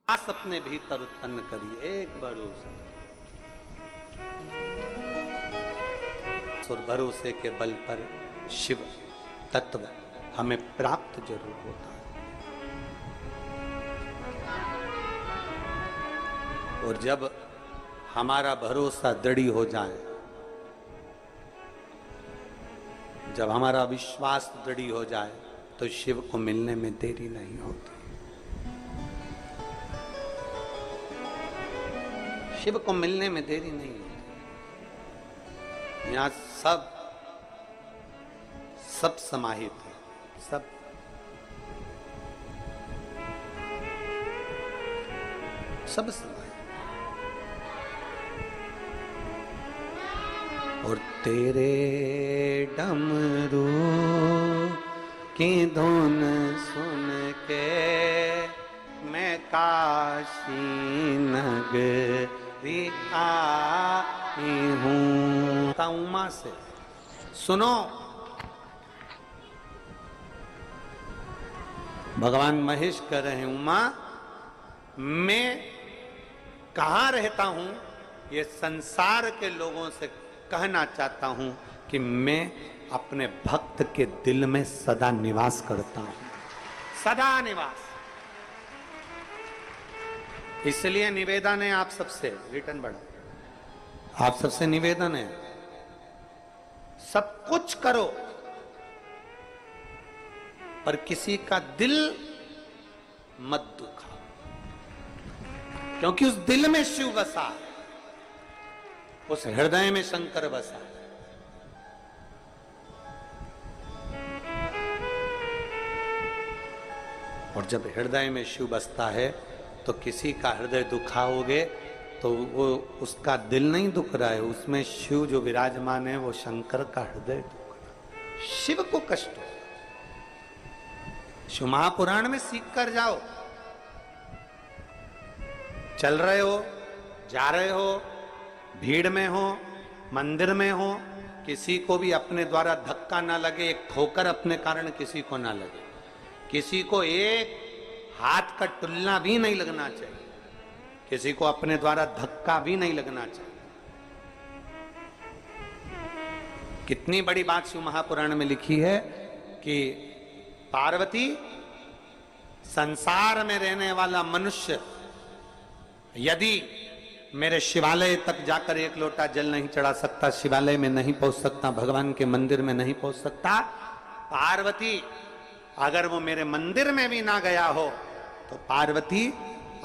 आस अपने भीतर उत्पन्न करिए एक भरोसा। और भरोसे के बल पर शिव तत्व हमें प्राप्त जरूर होता है। और जब हमारा भरोसा दृढ़ हो जाए, जब हमारा विश्वास दृढ़ हो जाए, तो शिव को मिलने में देरी नहीं होती। शिव को मिलने में देरी नहीं होती। यहां सब समाहित है, सब समाहित। और तेरे डमरू की धुन सुन के मैं काशी नगरी आई हूं। उमा से सुनो, भगवान महेश कह रहे हैं, उमा मैं कहां रहता हूं, ये संसार के लोगों से कहना चाहता हूं कि मैं अपने भक्त के दिल में सदा निवास करता हूं, सदा निवास। इसलिए निवेदन है आप सबसे, रिटर्न बढ़ा, आप सबसे निवेदन है, सब कुछ करो पर किसी का दिल मत दुखाओ, क्योंकि उस दिल में शिव बसा, उस हृदय में शंकर बसा। और जब हृदय में शिव बसता है तो किसी का हृदय दुखाओगे तो वो उसका दिल नहीं दुख रहा है, उसमें शिव जो विराजमान है वो शंकर का हृदय दुख रहा है, शिव को कष्ट हो। शिव महापुराण में सीख कर जाओ। चल रहे हो, जा रहे हो, भीड़ में हो, मंदिर में हो, किसी को भी अपने द्वारा धक्का ना लगे, एक ठोकर अपने कारण किसी को ना लगे, किसी को एक हाथ का टुल्ला भी नहीं लगना चाहिए, किसी को अपने द्वारा धक्का भी नहीं लगना चाहिए। कितनी बड़ी बात शिव महापुराण में लिखी है कि पार्वती, संसार में रहने वाला मनुष्य यदि मेरे शिवालय तक जाकर एक लोटा जल नहीं चढ़ा सकता, शिवालय में नहीं पहुंच सकता, भगवान के मंदिर में नहीं पहुंच सकता, पार्वती अगर वो मेरे मंदिर में भी ना गया हो तो पार्वती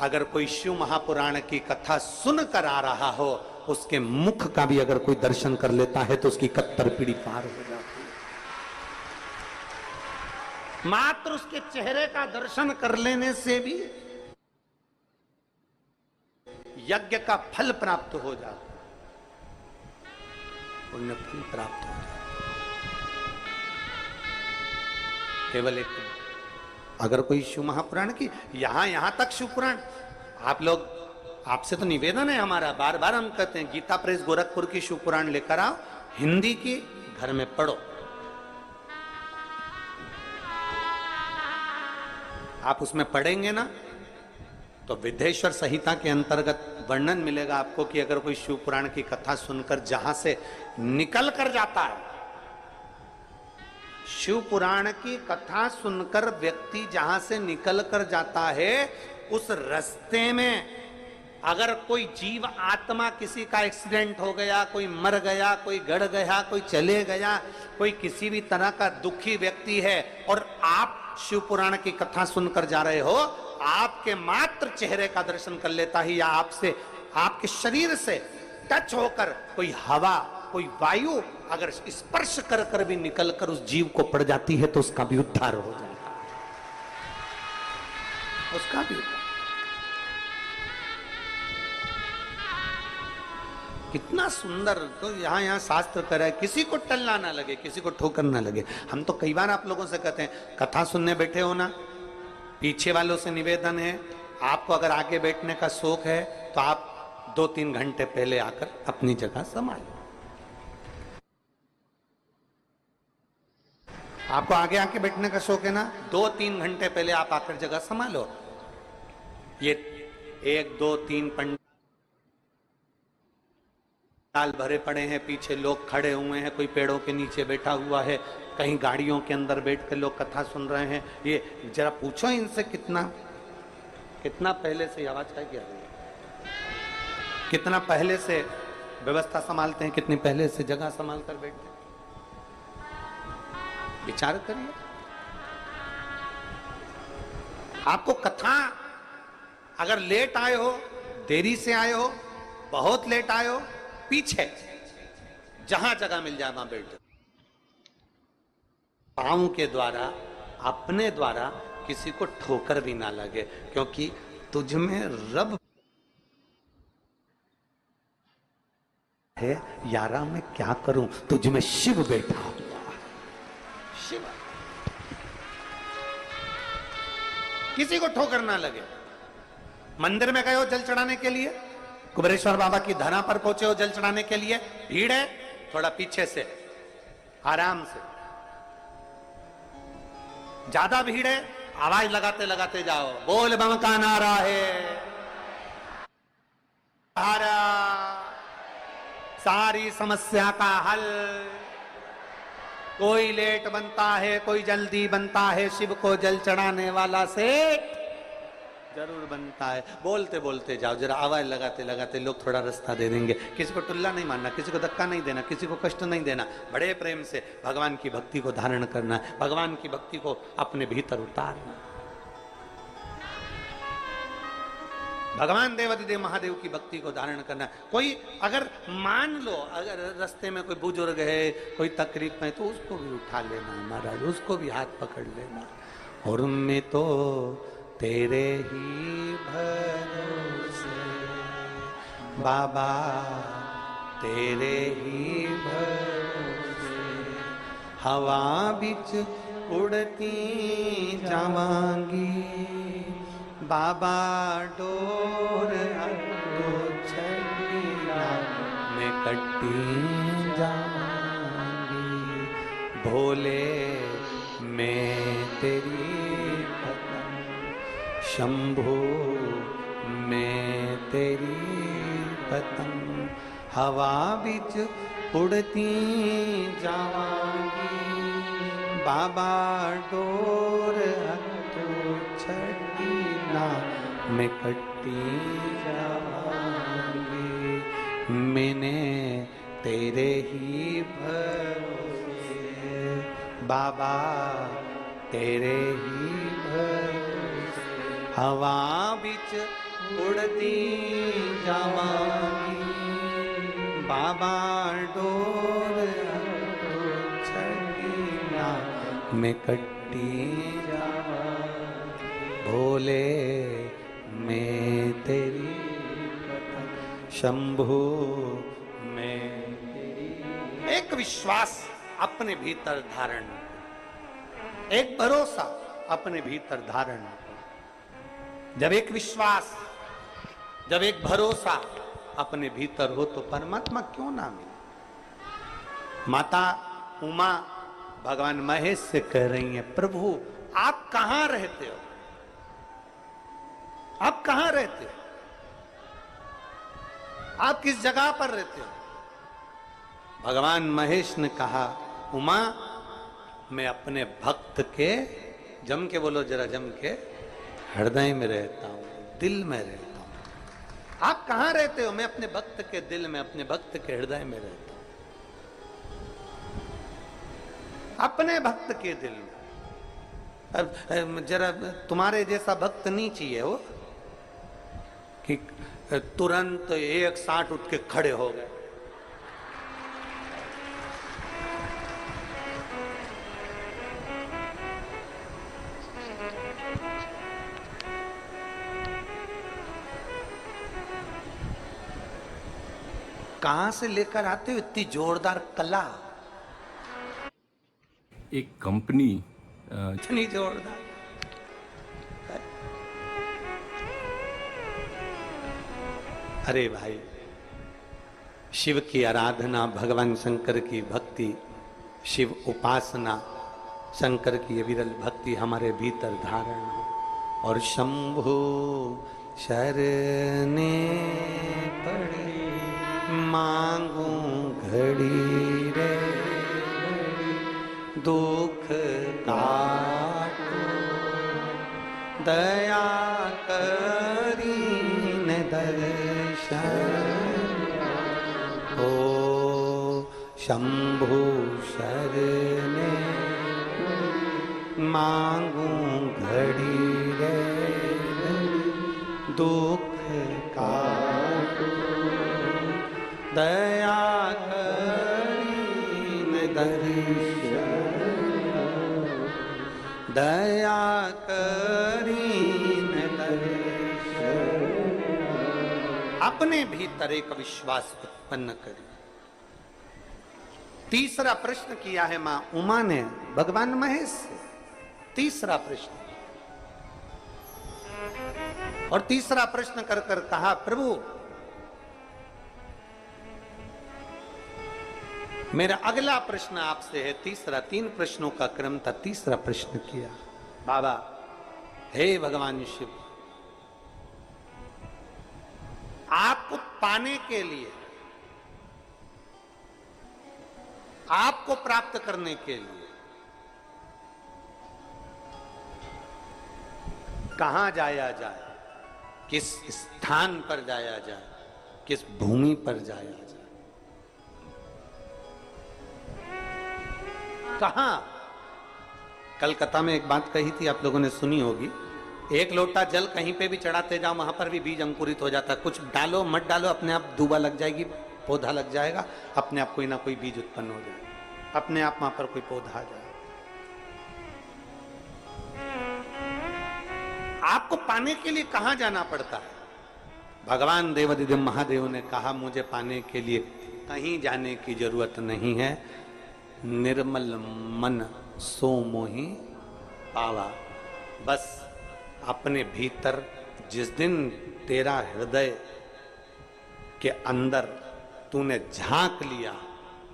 अगर कोई शिव महापुराण की कथा सुन कर आ रहा हो, उसके मुख का भी अगर कोई दर्शन कर लेता है तो उसकी कत्तर पीढ़ी पार हो जाती है। मात्र उसके चेहरे का दर्शन कर लेने से भी यज्ञ का फल प्राप्त हो जाता, पुण्य फल प्राप्त हो जाता। केवल एक, अगर कोई शिव महापुराण की यहां तक शिव पुराण, आप लोग, आपसे तो निवेदन है हमारा, बार बार हम कहते हैं, गीता प्रेस गोरखपुर की शिव पुराण लेकर आओ, हिंदी की घर में पढ़ो। आप उसमें पढ़ेंगे ना तो विद्येश्वर संहिता के अंतर्गत वर्णन मिलेगा आपको कि अगर कोई शिव पुराण की कथा सुनकर जहां से निकल कर जाता है, शिव पुराण की कथा सुनकर व्यक्ति जहां से निकल कर जाता है, उस रास्ते में अगर कोई जीव आत्मा, किसी का एक्सीडेंट हो गया, कोई मर गया, कोई गड़ गया, कोई चले गया, कोई किसी भी तरह का दुखी व्यक्ति है और आप शिव पुराण की कथा सुनकर जा रहे हो, आपके मात्र चेहरे का दर्शन कर लेता ही, या आपसे, आपके शरीर से टच होकर कोई हवा, कोई वायु अगर स्पर्श कर कर भी निकल कर उस जीव को पड़ जाती है तो उसका भी उद्धार हो जाता है, उसका भी। कितना सुंदर। तो यहां शास्त्र कह रहा है किसी को टलना ना लगे, किसी को ठोकर ना लगे। हम तो कई बार आप लोगों से कहते हैं, कथा सुनने बैठे हो ना, पीछे वालों से निवेदन है, आपको अगर आगे बैठने का शौक है तो आप 2-3 घंटे पहले आकर अपनी जगह संभालो। आपको आगे आके बैठने का शौक है ना, 2-3 घंटे पहले आप आकर जगह संभालो। ये एक दो तीन पंडाल भरे पड़े हैं, पीछे लोग खड़े हुए हैं, कोई पेड़ों के नीचे बैठा हुआ है, कहीं गाड़ियों के अंदर बैठ कर लोग कथा सुन रहे हैं। ये जरा पूछो इनसे कितना कितना पहले से आवाज का क्या है, कितना पहले से व्यवस्था संभालते हैं, कितनी पहले से जगह संभाल कर बैठते हैं। विचार करिए। आपको कथा अगर लेट आए हो, देरी से आए हो, बहुत लेट आए हो, पीछे जहां जगह मिल जाए वहां बैठ जाओ। पांव के द्वारा, अपने द्वारा किसी को ठोकर भी ना लगे, क्योंकि तुझ में रब है। यारा मैं क्या करूं, तुझ में शिव बैठा हुआ। शिव किसी को ठोकर ना लगे। मंदिर में गए हो जल चढ़ाने के लिए, कुबेरेश्वर बाबा की धरा पर पहुंचे हो जल चढ़ाने के लिए, भीड़ है, थोड़ा पीछे से आराम से। ज्यादा भीड़ है, आवाज लगाते लगाते जाओ, बोल बम का नारा है, सारी समस्या का हल। कोई लेट बनता है, कोई जल्दी बनता है, शिव को जल चढ़ाने वाला से जरूर बनता है। बोलते बोलते जाओ, जरा आवाज लगाते लगाते लोग थोड़ा रास्ता दे देंगे। किसी को टुल्ला नहीं मारना, किसी को धक्का नहीं देना, किसी को कष्ट नहीं देना। बड़े प्रेम से भगवान की भक्ति को धारण करना, भगवान की भक्ति को अपने भीतर उतारना। भगवान देवाधिदेव महादेव की भक्ति को धारण करना। कोई अगर मान लो अगर रास्ते में कोई बुजुर्ग है, कोई तकलीफ में, तो उसको भी उठा लेना महाराज, उसको भी हाथ पकड़ लेना। और मैं तो तेरे ही भरोसे बाबा, तेरे ही भरोसे हवा बिच उड़ती जावांगी बाबा, डोर तो छड़िया मैं कट्टी जावांगी। भोले मैं तेरी शंभो मैं तेरी पतंग, हवा बिच उड़ती जावांगी बाबा, डोर तो छड़ी ना मैं कट्टी जावांगी। मैंने तेरे ही भरोसे बाबा, तेरे ही भरोसे हवा बिच उड़ती जावांगी बाबा, डोर तो छड़ी ना मैं कट्टी जावांगी। भोले मैं तेरी शंभु मैं तेरी। एक विश्वास अपने भीतर धारण, एक भरोसा अपने भीतर धारण। जब एक विश्वास, जब एक भरोसा अपने भीतर हो तो परमात्मा क्यों ना मिले। माता उमा भगवान महेश से कह रही हैं, प्रभु आप कहां रहते हो, आप कहां रहते हो, आप किस जगह पर रहते हो। भगवान महेश ने कहा, उमा मैं अपने भक्त के, जम के बोलो जरा, जम के, हृदय में रहता हूं, दिल में रहता हूं। आप कहां रहते हो? मैं अपने भक्त के दिल में, अपने भक्त के हृदय में रहता हूं, अपने भक्त के दिल में। अब जरा तुम्हारे जैसा भक्त नहीं चाहिए वो कि तुरंत एक साथ उठ के खड़े हो गए। कहां से लेकर आते हो इतनी जोरदार कला? एक कंपनी इतनी जोरदार। अरे भाई, शिव की आराधना, भगवान शंकर की भक्ति, शिव उपासना, शंकर की विरल भक्ति हमारे भीतर धारण हो। और शंभु शरणे पड़े, मांगू घड़ी रे दुख काटो, दया करीन दर्शन हो। शंभु शरणे मांगू घड़ी रे दुख काटो, दया करीन दर्शन, दया करीन दर्शन। अपने भीतर एक विश्वास उत्पन्न करें। तीसरा प्रश्न किया है मां उमा ने भगवान महेश से। तीसरा प्रश्न, और तीसरा प्रश्न कर कर कहा, प्रभु मेरा अगला प्रश्न आपसे है। तीसरा, 3 प्रश्नों का क्रम था, तीसरा प्रश्न किया, बाबा हे भगवान शिव, आपको पाने के लिए, आपको प्राप्त करने के लिए कहां जाया जाए, किस स्थान पर जाया जाए, किस भूमि पर जाया जाए, कहां? कलकत्ता में एक बात कही थी, आप लोगों ने सुनी होगी, एक लोटा जल कहीं पे भी चढ़ाते जाओ, वहां पर भी बीज अंकुरित हो जाता है। कुछ डालो मत डालो, अपने आप दूबा लग जाएगी, पौधा लग जाएगा, अपने आप कोई ना कोई बीज उत्पन्न हो जाएगा, अपने आप वहां पर कोई पौधा आ जाएगा। आपको पाने के लिए कहां जाना पड़ता है? भगवान देवाधिदेव महादेव ने कहा, मुझे पाने के लिए कहीं जाने की जरूरत नहीं है, निर्मल मन सो मोहि पावा। बस अपने भीतर जिस दिन तेरा हृदय के अंदर तूने झांक लिया,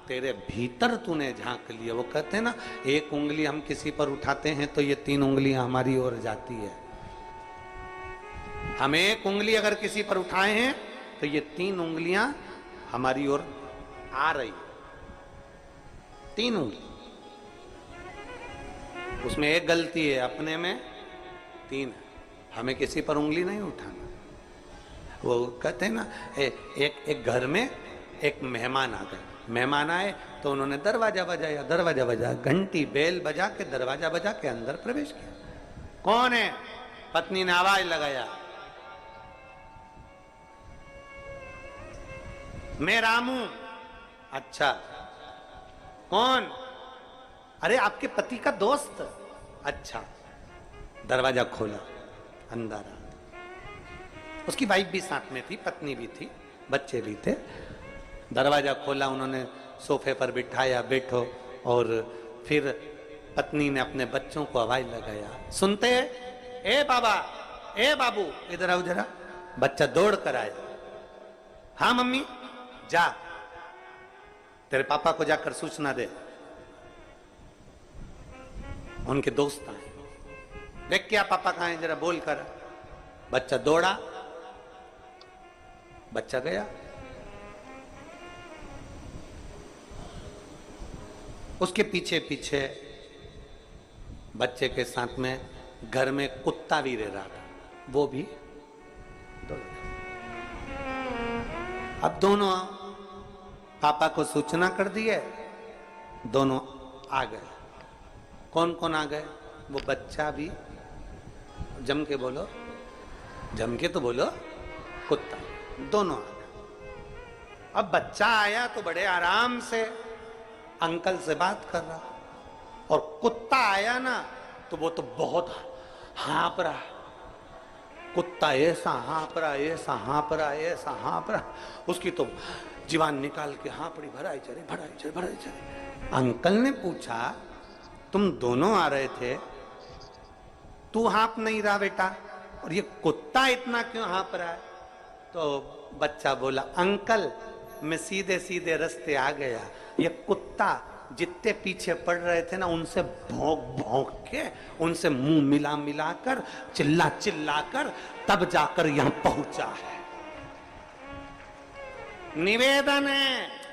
तेरे भीतर तूने झांक लिया, वो कहते हैं ना, एक उंगली हम किसी पर उठाते हैं तो ये 3 उंगलियां हमारी ओर जाती है। हम एक उंगली अगर किसी पर उठाए हैं तो ये 3 उंगलियां हमारी ओर आ रही, 3 उंगली। उसमें एक गलती है, अपने में 3 है, हमें किसी पर उंगली नहीं उठाना। वो कहते हैं ना, एक घर में एक मेहमान आ गए, मेहमान आए तो उन्होंने दरवाजा बजाया, दरवाजा बजा, घंटी बेल बजा के दरवाजा बजा के अंदर प्रवेश किया। कौन है? पत्नी ने आवाज लगाया, मैं रामू। अच्छा, कौन? अरे आपके पति का दोस्त। अच्छा, दरवाजा खोला, अंदर आ। उसकी वाइफ भी साथ में थी, पत्नी भी थी, बच्चे भी थे। दरवाजा खोला, उन्होंने सोफे पर बिठाया, बैठो, और फिर पत्नी ने अपने बच्चों को आवाज लगाया, सुनते हैं? ए बाबा, ए बाबू, इधर आओ जरा। बच्चा दौड़ कर आया, हाँ मम्मी, जा तेरे पापा को जाकर सूचना दे, उनके दोस्त आए। देख क्या पापा कहां है, जरा बोल कर। बच्चा दौड़ा, बच्चा गया। उसके पीछे पीछे बच्चे के साथ में घर में कुत्ता भी रह रहा था, वो भी दौड़ गया। अब दोनों पापा को सूचना कर दी है, दोनों आ गए। कौन कौन आ गए? वो बच्चा भी, जम के बोलो, जम के तो बोलो, कुत्ता, दोनों आ गए। अब बच्चा आया तो बड़े आराम से अंकल से बात कर रहा, और कुत्ता आया ना तो वो तो बहुत हाँप रहा। कुत्ता ऐसा हाँप रहा, ऐसा हाँप रहा, ऐसा हाँप रहा, उसकी तो जीवान निकाल के हाँपड़ी भराई चले, भराई चले, भराई चले। अंकल ने पूछा, तुम दोनों आ रहे थे, तू हाँप नहीं रहा बेटा, और ये कुत्ता इतना क्यों हाँप रहा है? तो बच्चा बोला, अंकल मैं सीधे सीधे रास्ते आ गया, ये कुत्ता जितने पीछे पड़ रहे थे ना, उनसे भौंक भौंक के, उनसे मुंह मिला मिलाकर, चिल्ला चिल्लाकर तब जाकर यहां पहुंचा है। निवेदन है